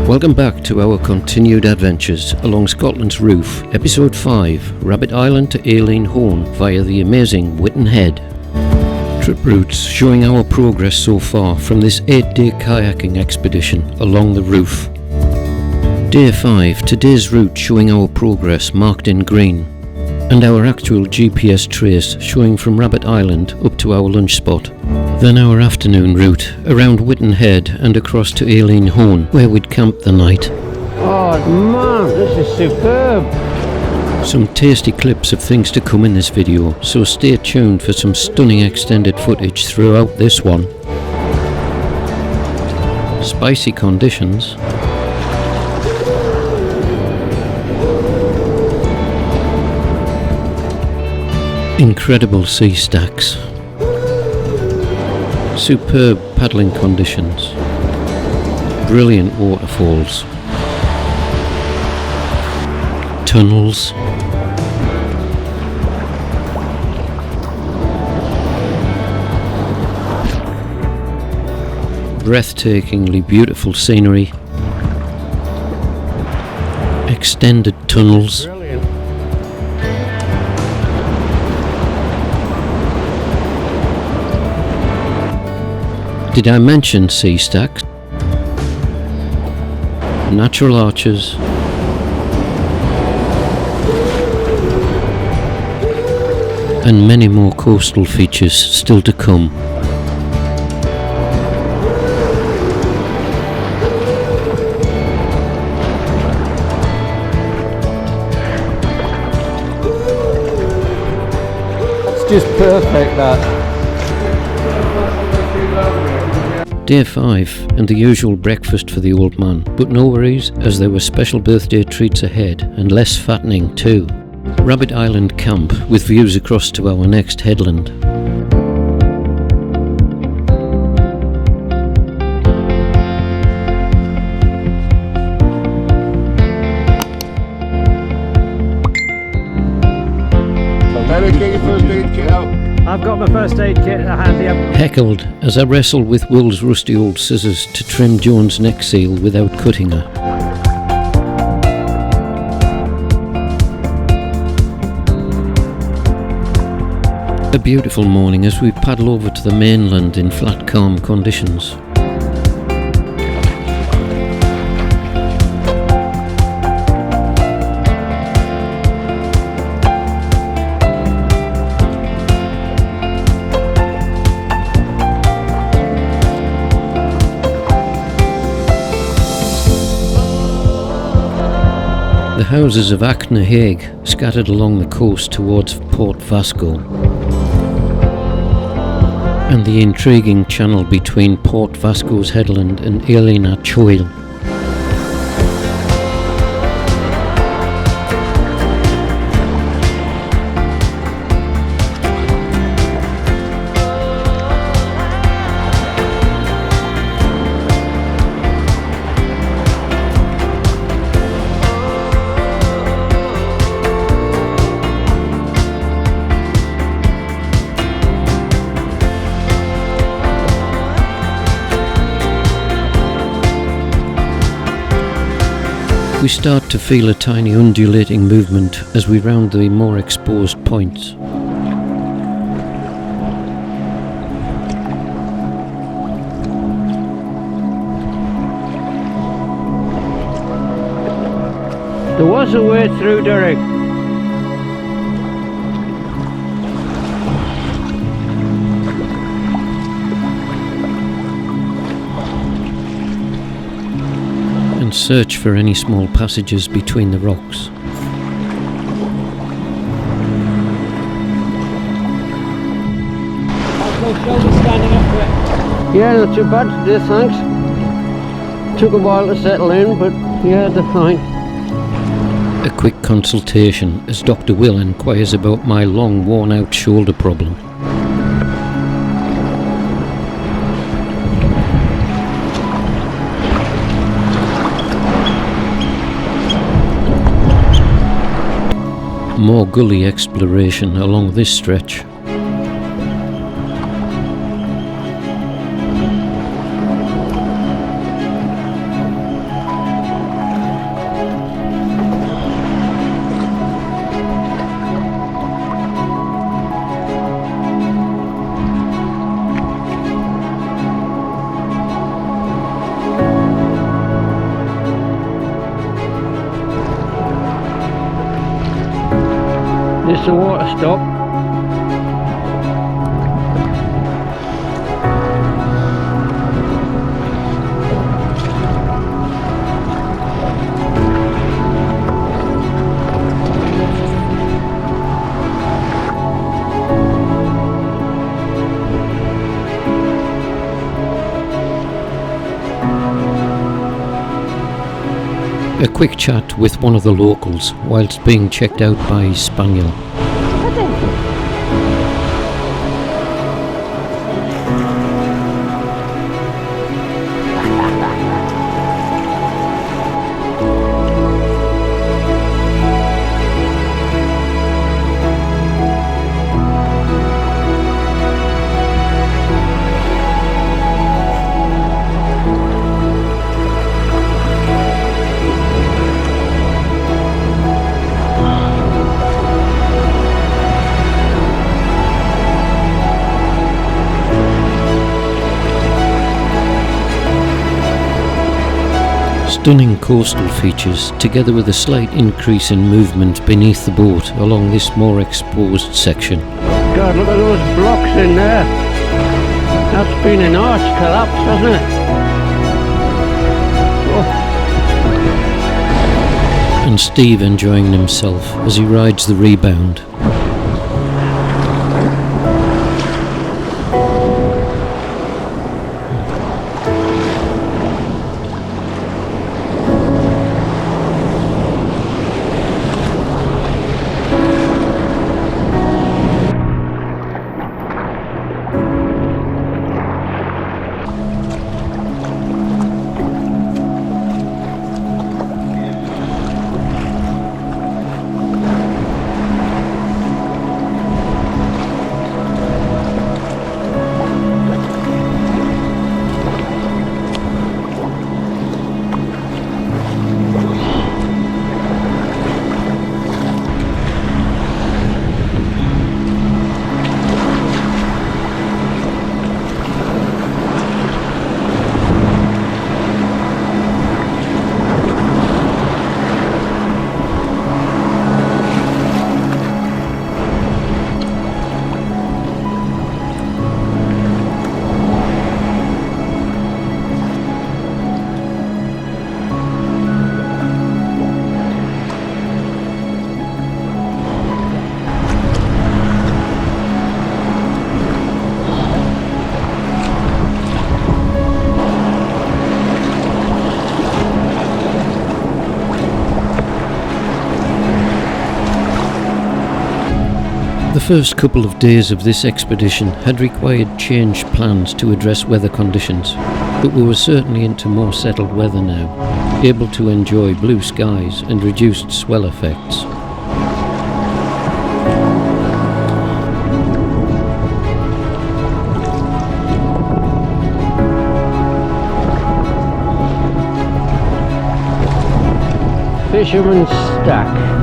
Welcome back to our continued adventures along Scotland's Roof, Episode 5, Rabbit Island to Eilean Hoan via the amazing Whiten Head. Trip routes showing our progress so far from this 8-day kayaking expedition along the Roof. Day 5, today's route showing our progress marked in green, and our actual GPS trace showing from Rabbit Island up to our lunch spot. Then our afternoon route around Whiten Head and across to Eilean Hoan, where we'd camp the night. Oh man, this is superb! Some tasty clips of things to come in this video, so stay tuned for some stunning extended footage throughout this one. Spicy conditions. Incredible sea stacks. Superb paddling conditions. Brilliant waterfalls. Tunnels. Breathtakingly beautiful scenery. Extended tunnels. Brilliant. Did I mention sea stacks? Natural arches. And many more coastal features still to come. It's just perfect, that. Day 5 and the usual breakfast for the old man, but no worries as there were special birthday treats ahead and less fattening too. Rabbit Island camp with views across to our next headland. Better get your first aid kit out. I've got my first aid kit handy. Heckled as I wrestled with Will's rusty old scissors to trim Joan's neck seal without cutting her. A beautiful morning as we paddle over to the mainland in flat calm conditions. The houses of Aigheann scattered along the coast towards Port Vasco, and the intriguing channel between Port Vasco's headland and Eilean at Chaoil. We start to feel a tiny undulating movement as we round the more exposed points. There was a way through, Derek. And search for any small passages between the rocks. Standing up for it. Yeah, not too bad today, thanks. Took a while to settle in, but yeah, they're fine. A quick consultation as Dr. Will inquires about my long worn-out shoulder problem. More Gulley Exploration along this stretch. the water stop. A quick chat with one of the locals whilst being checked out by his spaniel. Stunning coastal features, together with a slight increase in movement beneath the boat along this more exposed section. God, look at those blocks in there. That's been an arch collapse, hasn't it? Oh. And Steve enjoying himself as he rides the Rebound. The first couple of days of this expedition had required changed plans to address weather conditions, but we were certainly into more settled weather now, able to enjoy blue skies and reduced swell effects. Fisherman's Stack.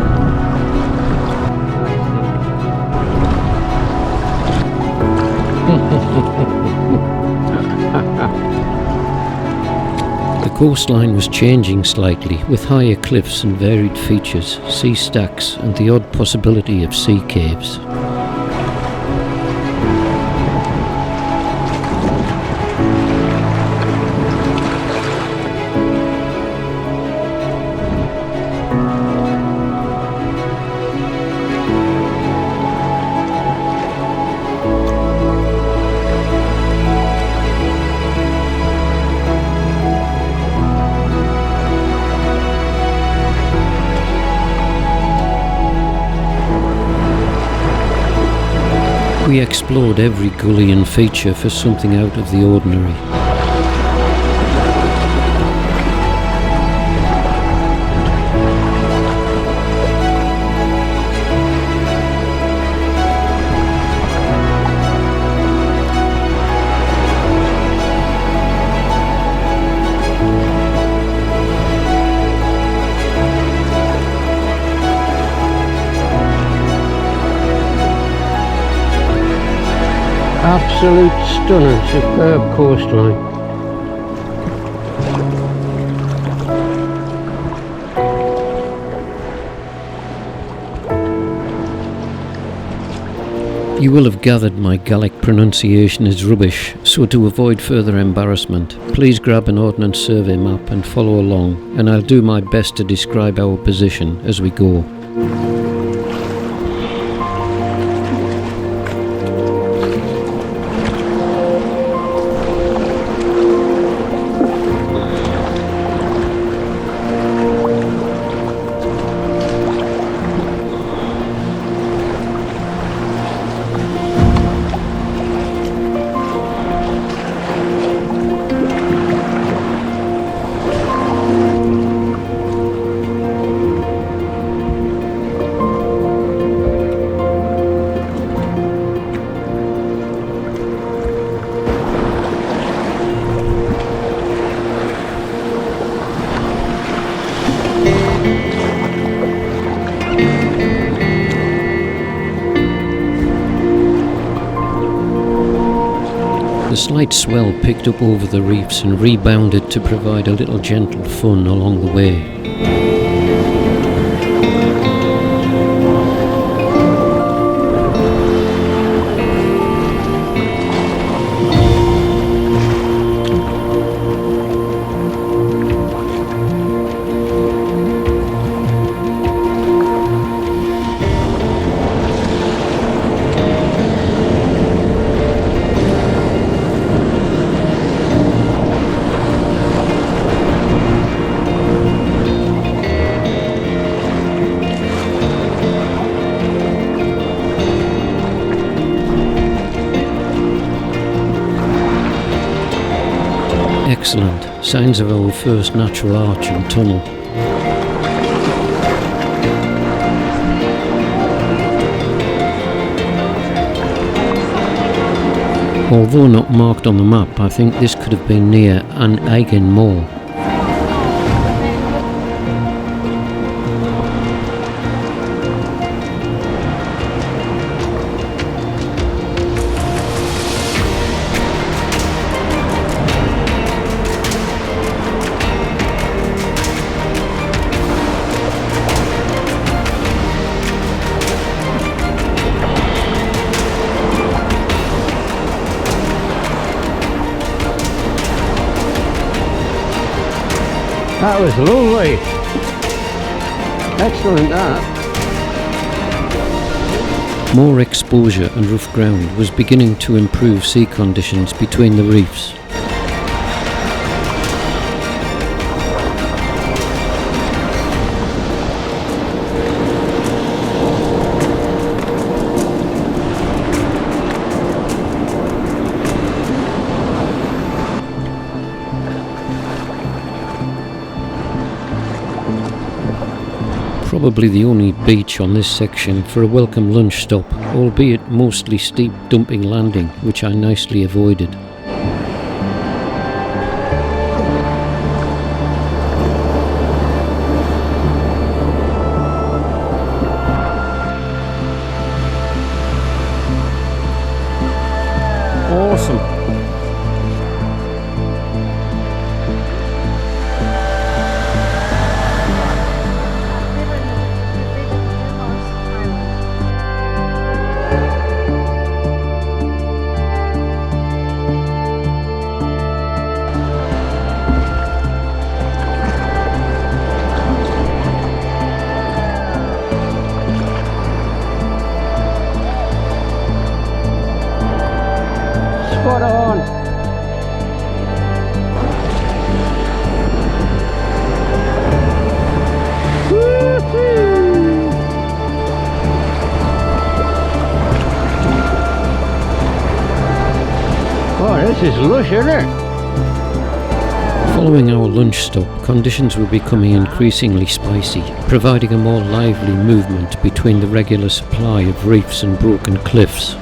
The coastline was changing slightly, with higher cliffs and varied features, sea stacks and the odd possibility of sea caves. We explored every gully and feature for something out of the ordinary. Absolute stunner, superb coastline. You will have gathered my Gaelic pronunciation is rubbish, so to avoid further embarrassment, please grab an Ordnance Survey map and follow along, and I'll do my best to describe our position as we go. The slight swell picked up over the reefs and rebounded to provide a little gentle fun along the way. Excellent. Signs of our first natural arch and tunnel. Although not marked on the map, I think this could have been near an Eigin Mhor. That was lovely. Excellent that. More exposure and rough ground was beginning to improve sea conditions between the reefs. Probably the only beach on this section for a welcome lunch stop, albeit mostly steep dumping landing, which I nicely avoided. Awesome. Spot on. Woo-hoo. Oh, this is lush, isn't it? Following our lunch stop, conditions were becoming increasingly spicy, providing a more lively movement between the regular supply of reefs and broken cliffs.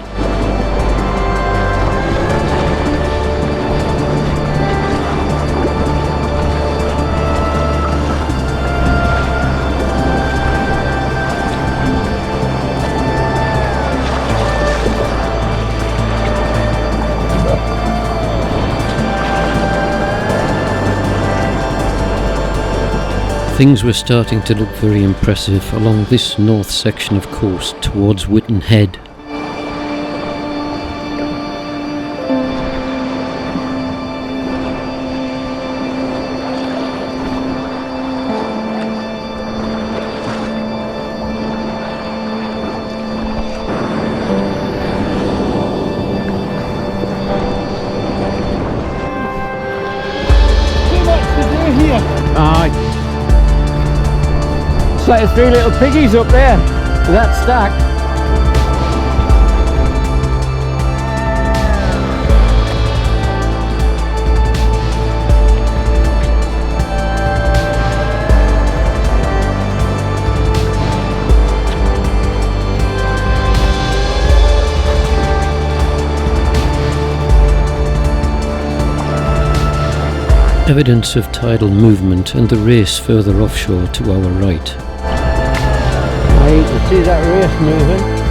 Things were starting to look very impressive along this north section of coast towards Whiten Head. like 3 little piggies up there. That stack. Evidence of tidal movement and the race further offshore to our right. You can see that race moving.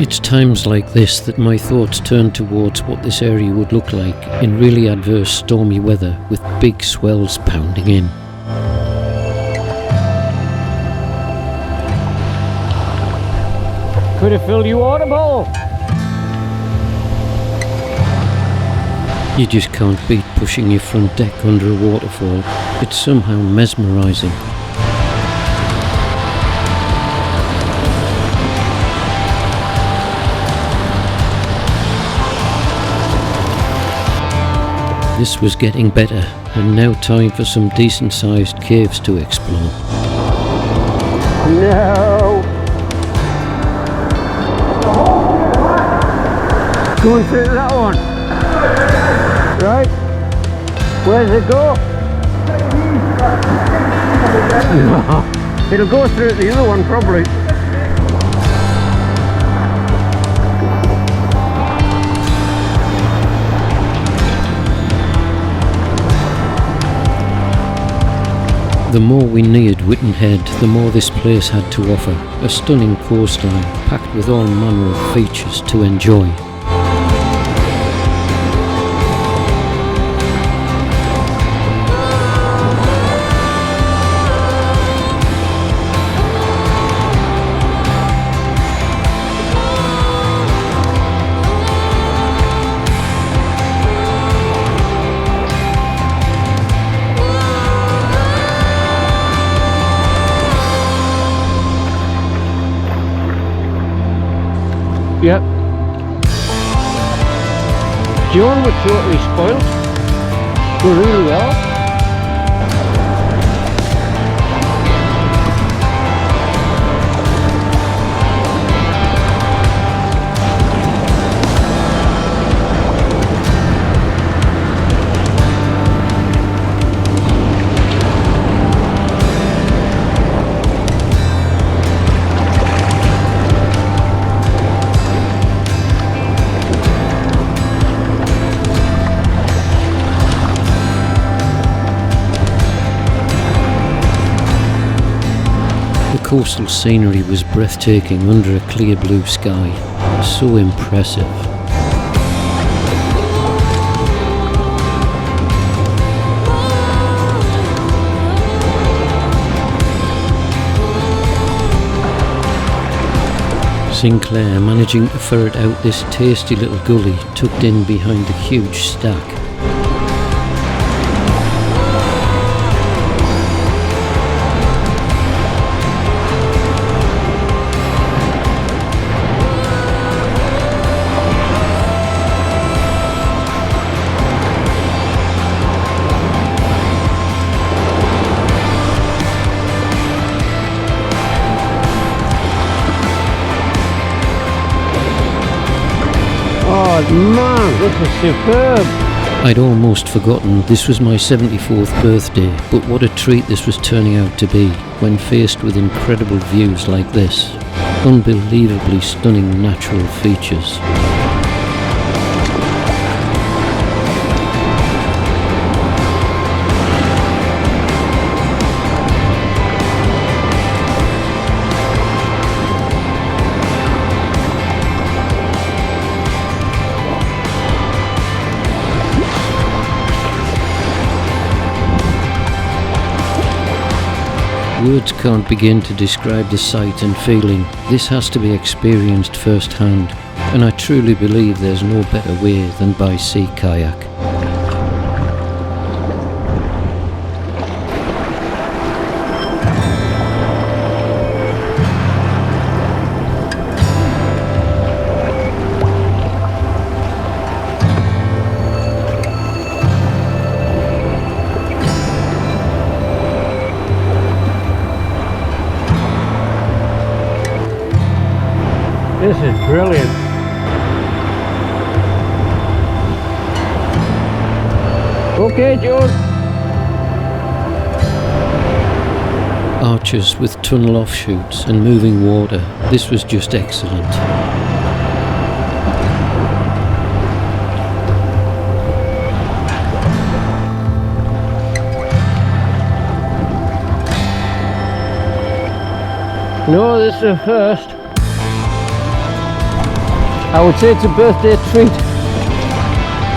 It's times like this that my thoughts turn towards what this area would look like in really adverse stormy weather with big swells pounding in. Could have filled your water bowl. You just can't beat pushing your front deck under a waterfall. It's somehow mesmerising. This was getting better, and now time for some decent sized caves to explore. No! Going through that one. Right? Where does it go? No. It'll go through the other one probably. The more we neared Whiten Head, the more this place had to offer. A stunning coastline, packed with all manner of features to enjoy. Yep. John was totally spoiled. We really are. The coastal scenery was breathtaking under a clear blue sky. So impressive. Sinclair managing to ferret out this tasty little gully tucked in behind the huge stack. Man, this is superb. I'd almost forgotten this was my 74th birthday, but what a treat this was turning out to be when faced with incredible views like this. Unbelievably stunning natural features. Words can't begin to describe the sight and feeling. This has to be experienced firsthand, and I truly believe there's no better way than by sea kayak. This is brilliant. Okay, George. Arches with tunnel offshoots and moving water. This was just excellent. No, this is the first. I would say it's a birthday treat.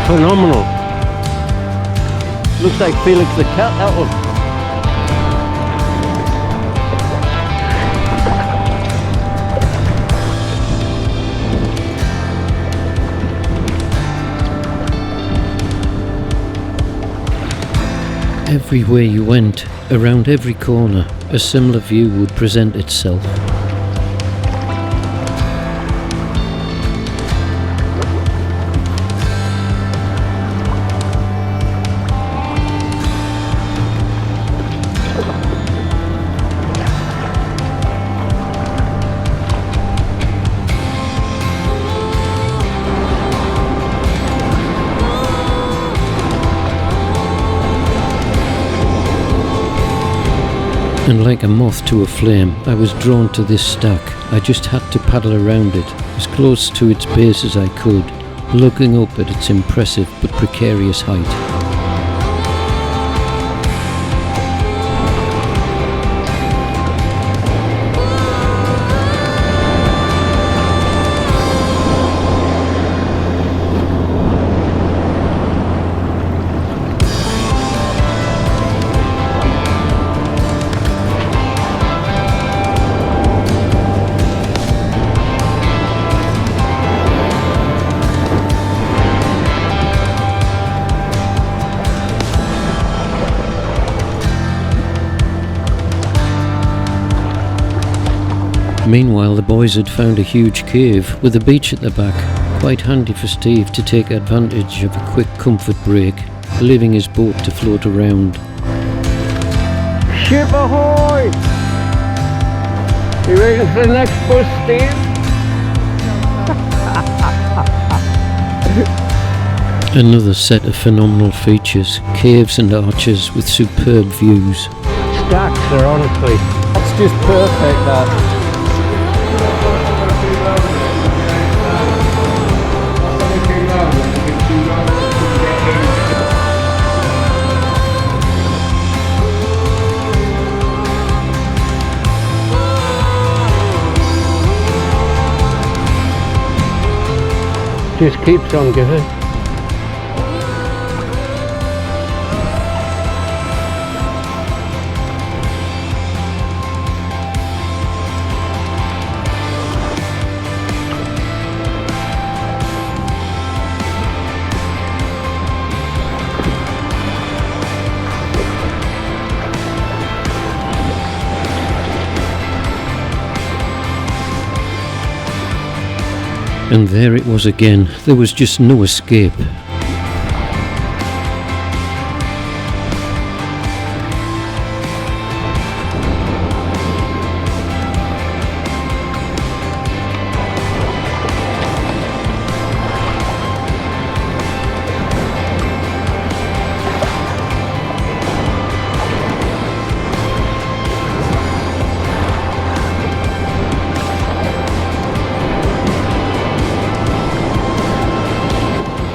Phenomenal. Looks like Felix the cat, that one. Everywhere you went, around every corner, a similar view would present itself. And like a moth to a flame, I was drawn to this stack. I just had to paddle around it, as close to its base as I could, looking up at its impressive but precarious height. Meanwhile, the boys had found a huge cave with a beach at the back, quite handy for Steve to take advantage of a quick comfort break, leaving his boat to float around. Ship ahoy! You ready for the next bus, Steve? Another set of phenomenal features, caves and arches with superb views. Stacks are honestly, that's just perfect, that. Just keeps on giving. And there it was again, there was just no escape.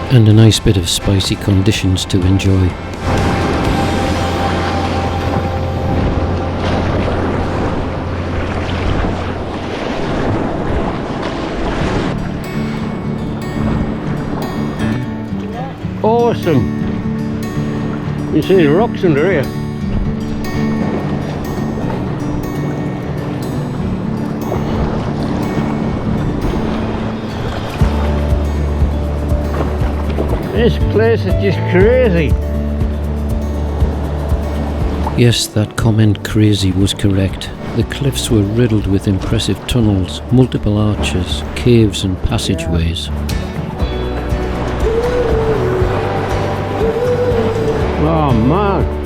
And a nice bit of spicy conditions to enjoy. Awesome! You see the rocks under here. This place is just crazy. Yes, that comment crazy was correct. The cliffs were riddled with impressive tunnels, multiple arches, caves and passageways. Oh man.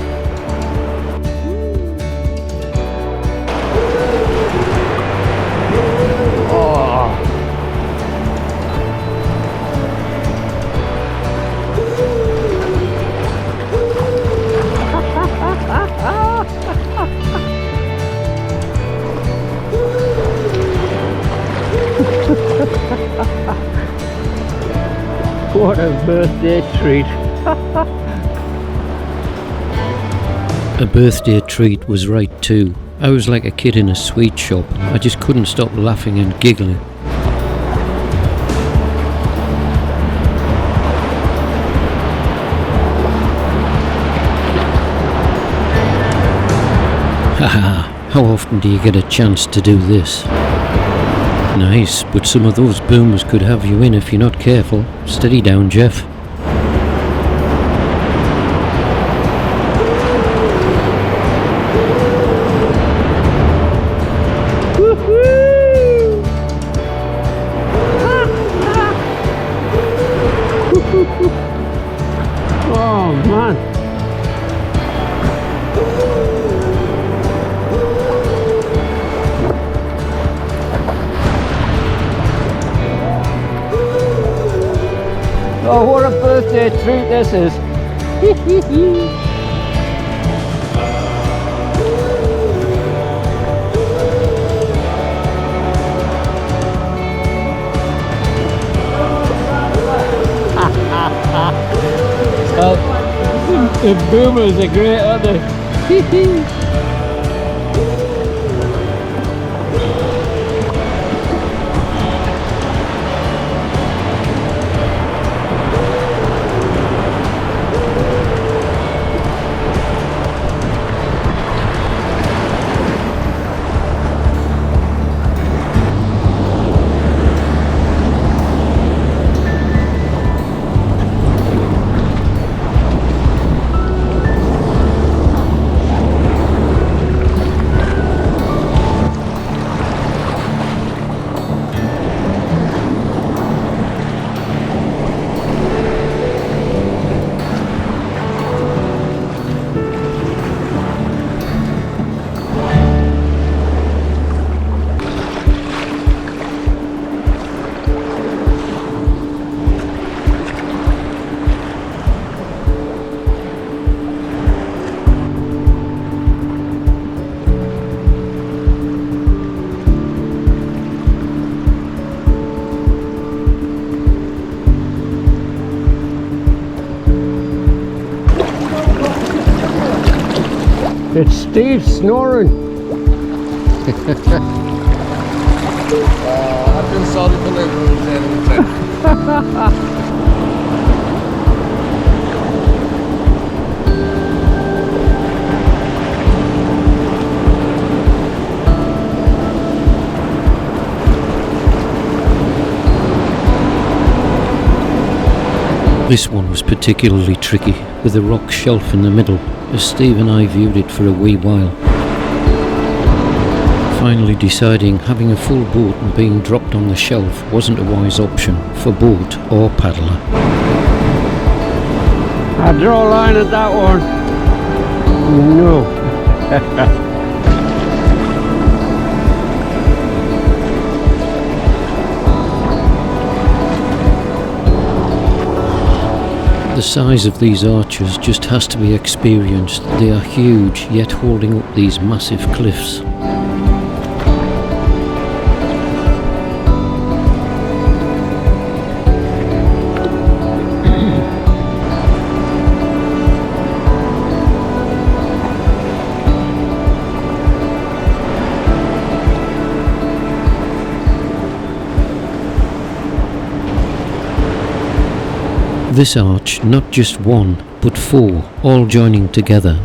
What a birthday treat. A birthday treat was right too. I was like a kid in a sweet shop. I just couldn't stop laughing and giggling. Haha, how often do you get a chance to do this? Nice, but some of those booms could have you in if you're not careful. Steady down, Jeff. Oh man. Oh, what a birthday treat this is. The boomers are great, aren't they? It's Steve snoring. I've been sorry for the rules. This one was particularly tricky, with a rock shelf in the middle, as Steve and I viewed it for a wee while. Finally deciding having a full boat and being dropped on the shelf wasn't a wise option for boat or paddler. I draw a line at that one. No. The size of these arches just has to be experienced. They are huge, yet holding up these massive cliffs. This arch, not just one, but four, all joining together.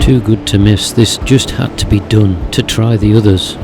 Too good to miss, this just had to be done to try the others.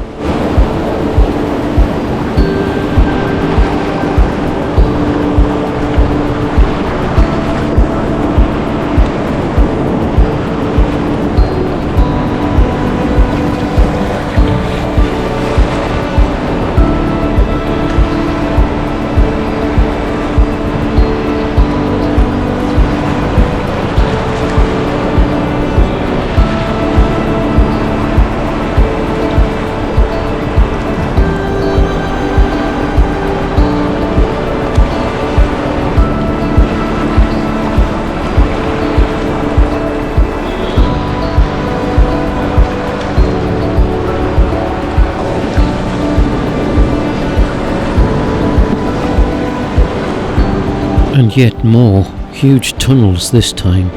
And yet more, huge tunnels this time.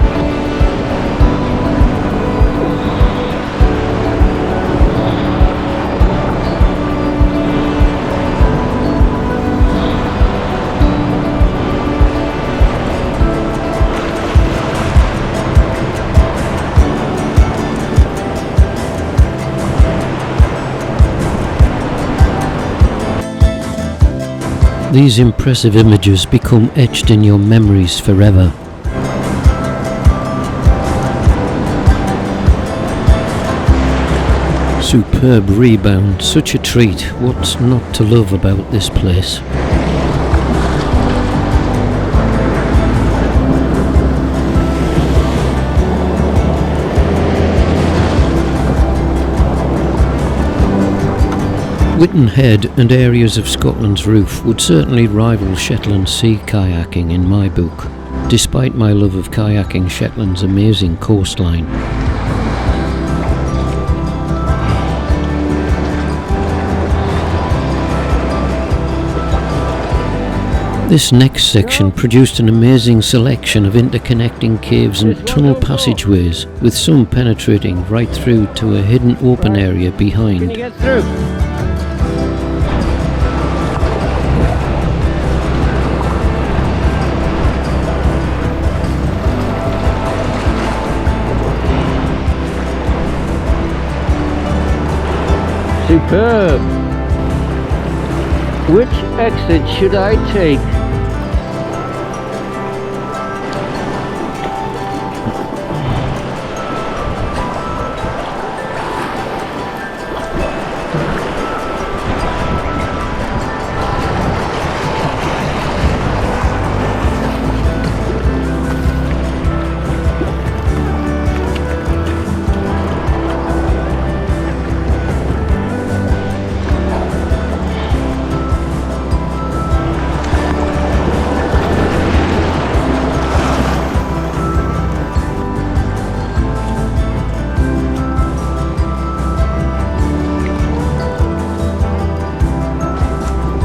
These impressive images become etched in your memories forever. Superb rebound, such a treat. What's not to love about this place? Whiten Head and areas of Scotland's Roof would certainly rival Shetland sea kayaking in my book, despite my love of kayaking Shetland's amazing coastline. This next section produced an amazing selection of interconnecting caves and tunnel passageways, with some penetrating right through to a hidden open area behind. Can you get through? Superb! Which exit should I take?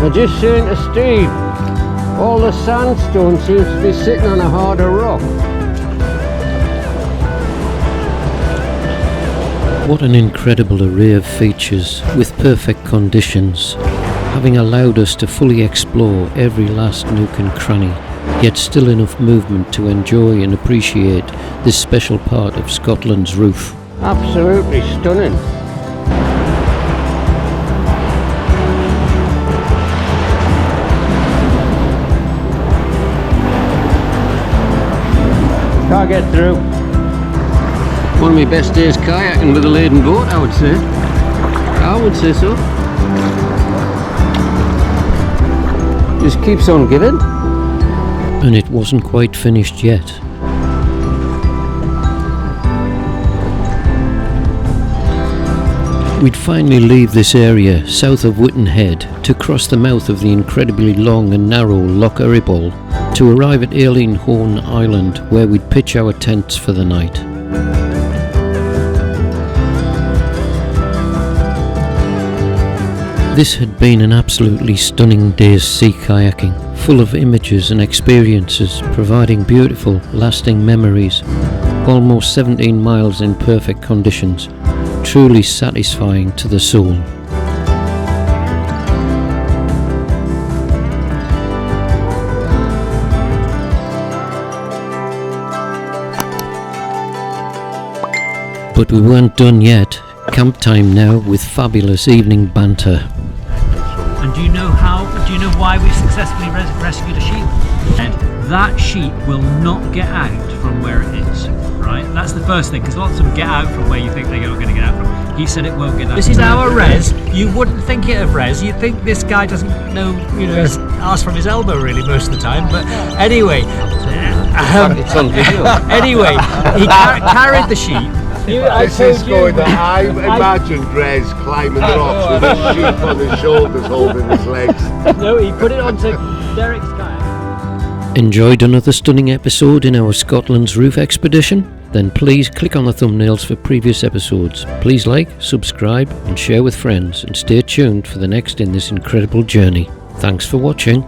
I just seen to Steve, all the sandstone seems to be sitting on a harder rock. What an incredible array of features, with perfect conditions, having allowed us to fully explore every last nook and cranny, yet still enough movement to enjoy and appreciate this special part of Scotland's Roof. Absolutely stunning. Can't get through. One of my best days kayaking with a laden boat, I would say. I would say so. Just keeps on giving. And it wasn't quite finished yet. We'd finally leave this area south of Whiten Head to cross the mouth of the incredibly long and narrow Loch Eribol to arrive at Eilean Hoan Island, where we'd pitch our tents for the night. This had been an absolutely stunning day's sea kayaking, full of images and experiences, providing beautiful, lasting memories. Almost 17 miles in perfect conditions, truly satisfying to the soul. But we weren't done yet. Camp time now with fabulous evening banter. And do you know why we've successfully rescued a sheep? And that sheep will not get out from where it is, right? That's the first thing, because lots of them get out from where you think they're not going to get out from. He said it won't get out. This is our res. You wouldn't think it of res. You'd think this guy doesn't know, ask from his elbow really most of the time. But anyway, It's on video. anyway, he carried the sheep. This is going that I imagined Rez climbing rocks with his sheep on his shoulders holding his legs. No, he put it onto Derek's kayak. Enjoyed another stunning episode in our Scotland's Roof expedition? Then please click on the thumbnails for previous episodes. Please like, subscribe and share with friends, and stay tuned for the next in this incredible journey. Thanks for watching.